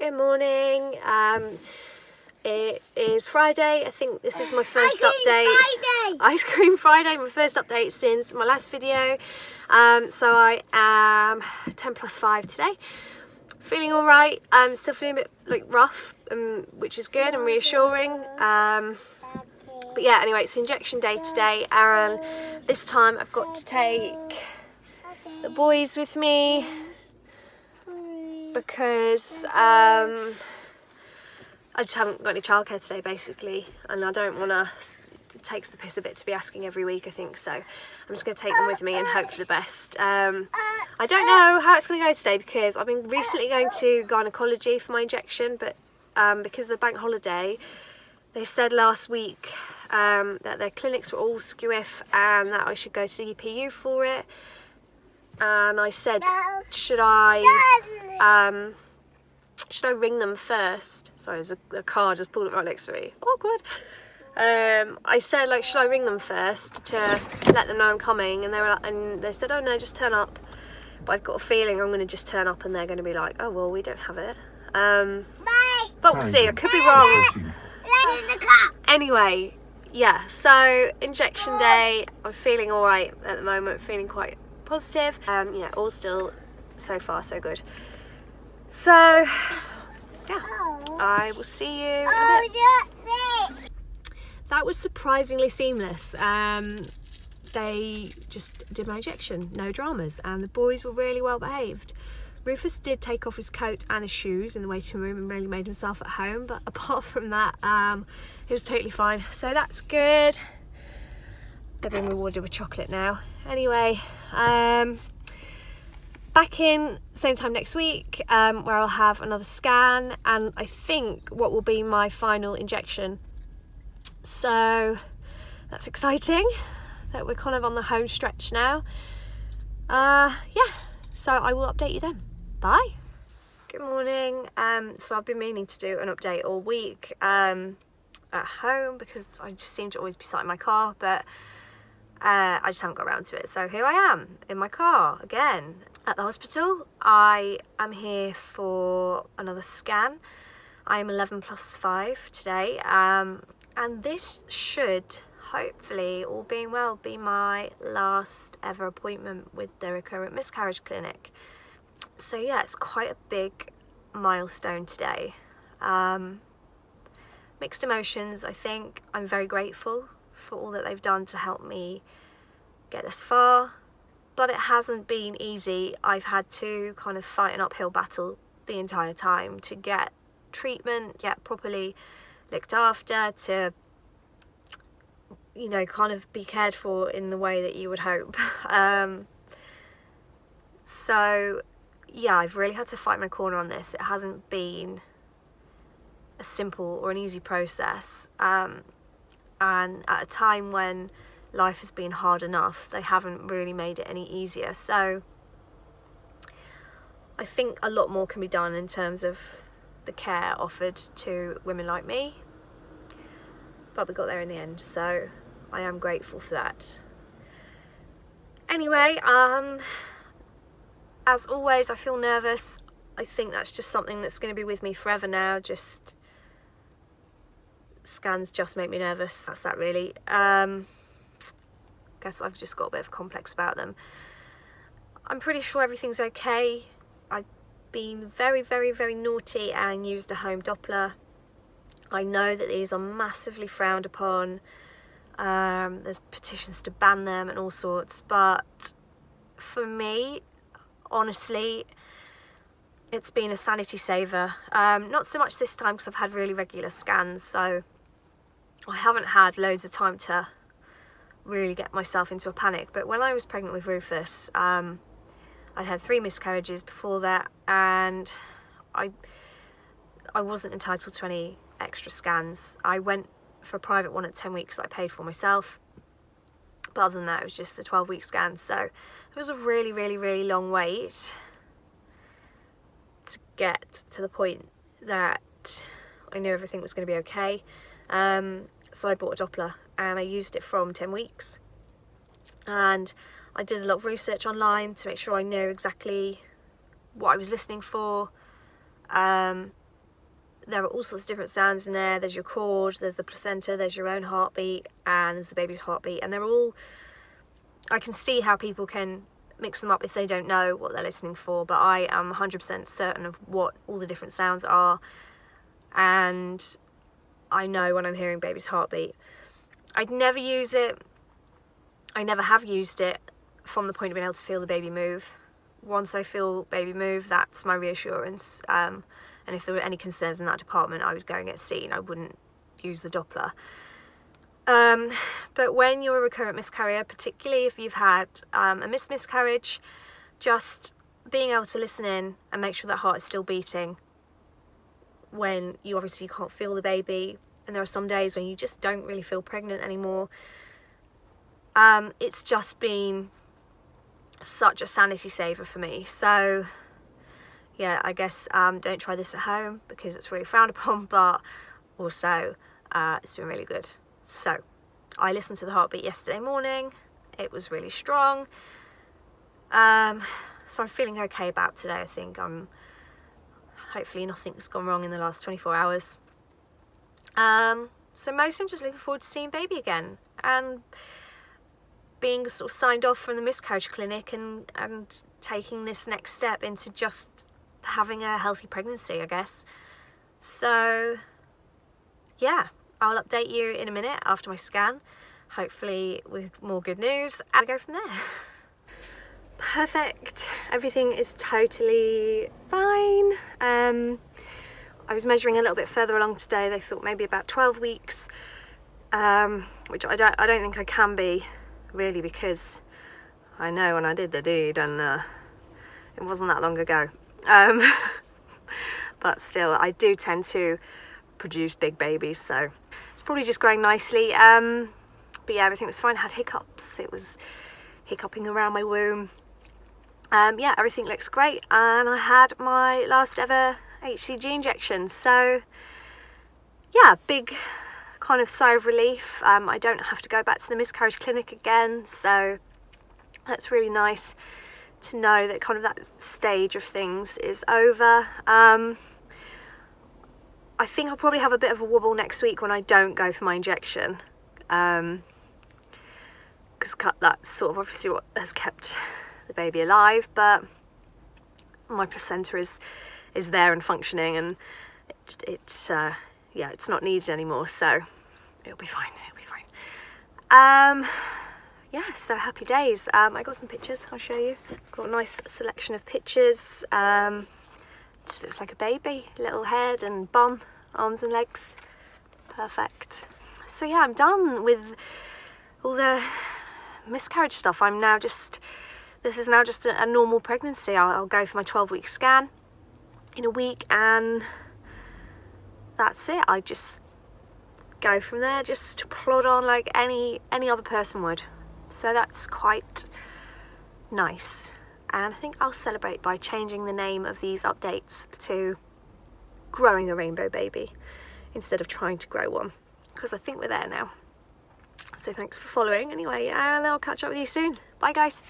Good morning. It is Friday. I think this is my first update. Ice Cream Friday, my first update since my last video. So I am 10 plus 5 today. Feeling all right. Still feeling a bit rough, which is good and reassuring. But yeah, anyway, it's injection day today, and this time I've got to take the boys with me because I just haven't got any childcare today, basically, and I don't want to. It takes the piss a bit to be asking every week, I think, so I'm just going to take them with me and hope for the best. I don't know how it's going to go today because I've been recently going to gynecology for my injection, but because of the bank holiday, they said last week that their clinics were all skew-iff and that I should go to the EPU for it. And I said, should I ring them first? Sorry, there's a car just pulled up right next to me. Awkward. I said, should I ring them first to let them know I'm coming? And they said, oh no, just turn up. But I've got a feeling I'm going to just turn up and they're going to be like, oh well, we don't have it. But we'll see. I could be wrong. Anyway, yeah. So injection day. I'm feeling all right at the moment. Feeling quite positive. Yeah, all still so far so good. So yeah, I will see you in a bit. That was surprisingly seamless. They just did my injection, no dramas, and the boys were really well behaved. Rufus did take off his coat and his shoes in the waiting room and really made himself at home, but apart from that, he was totally fine. So that's good. They're being rewarded with chocolate now. Anyway, back in same time next week, where I'll have another scan and I think what will be my final injection. So that's exciting that we're kind of on the home stretch now. Yeah, so I will update you then. Bye. Good morning. So I've been meaning to do an update all week at home because I just seem to always be sat in my car, but I just haven't got around to it. So here I am in my car again at the hospital. I am here for another scan. I am 11 plus 5 today, and this should hopefully, all being well, be my last ever appointment with the Recurrent Miscarriage Clinic. So yeah, it's quite a big milestone today. Mixed emotions, I think. I'm very grateful for all that they've done to help me get this far, but it hasn't been easy. I've had to kind of fight an uphill battle the entire time to get treatment, get properly looked after, to, you know, kind of be cared for in the way that you would hope. So yeah, I've really had to fight my corner on this. It hasn't been a simple or an easy process, and at a time when life has been hard enough, they haven't really made it any easier. So I think a lot more can be done in terms of the care offered to women like me, but we got there in the end, so I am grateful for that. Anyway, as always, I feel nervous. I think that's just something that's going to be with me forever now. Just scans just make me nervous. That's that really. Guess I've just got a bit of a complex about them. I'm pretty sure everything's okay. I've been very, very, very naughty and used a home Doppler. I know that these are massively frowned upon. There's petitions to ban them and all sorts, but for me, honestly, it's been a sanity saver. Not so much this time because I've had really regular scans, so I haven't had loads of time to really get myself into a panic. But when I was pregnant with Rufus, I'd had 3 miscarriages before that, and I wasn't entitled to any extra scans. I went for a private one at 10 weeks that I paid for myself, but other than that it was just the 12-week scans. So it was a really, really, really long wait to get to the point that I knew everything was going to be okay. So I bought a Doppler and I used it from 10 weeks, and I did a lot of research online to make sure I knew exactly what I was listening for. there are all sorts of different sounds in there. There's your cord, there's the placenta, there's your own heartbeat, and there's the baby's heartbeat. And they're all, I can see how people can mix them up if they don't know what they're listening for, but I am 100% certain of what all the different sounds are, and I know when I'm hearing baby's heartbeat. I'd never use it, I never have used it from the point of being able to feel the baby move. Once I feel baby move, that's my reassurance, and if there were any concerns in that department, I would go and get seen. I wouldn't use the Doppler. But when you're a recurrent miscarrier, particularly if you've had a missed miscarriage, just being able to listen in and make sure that heart is still beating when you obviously can't feel the baby, and there are some days when you just don't really feel pregnant anymore. It's just been such a sanity saver for me. So yeah, I guess don't try this at home because it's really frowned upon, but also it's been really good. So I listened to the heartbeat yesterday morning. It was really strong. So I'm feeling okay about today. I think hopefully nothing's gone wrong in the last 24 hours. So mostly I'm just looking forward to seeing baby again and being sort of signed off from the miscarriage clinic and taking this next step into just having a healthy pregnancy, I guess. So yeah, I'll update you in a minute after my scan, hopefully with more good news, and go from there. Perfect, everything is totally fine. I was measuring a little bit further along today. They thought maybe about 12 weeks, which I don't think I can be really, because I know when I did the deed and it wasn't that long ago. But still, I do tend to produce big babies, so it's probably just growing nicely. But yeah, everything was fine. I had hiccups, it was hiccuping around my womb. Yeah, everything looks great, and I had my last ever HCG injection, so yeah, big kind of sigh of relief. I don't have to go back to the miscarriage clinic again, so that's really nice to know that kind of that stage of things is over. I think I'll probably have a bit of a wobble next week when I don't go for my injection, because that's sort of obviously what has kept the baby alive, but my placenta is there and functioning, and yeah, it's not needed anymore, so it'll be fine, yeah, so happy days. I got some pictures, I'll show you. Got a nice selection of pictures. Just looks like a baby, little head and bum, arms and legs, perfect. So yeah, I'm done with all the miscarriage stuff. This is now just a normal pregnancy. I'll go for my 12-week scan in a week, and that's it. I just go from there, just plod on like any other person would. So that's quite nice, and I think I'll celebrate by changing the name of these updates to growing a rainbow baby instead of trying to grow one, because I think we're there now. So thanks for following anyway, and I'll catch up with you soon. Bye guys.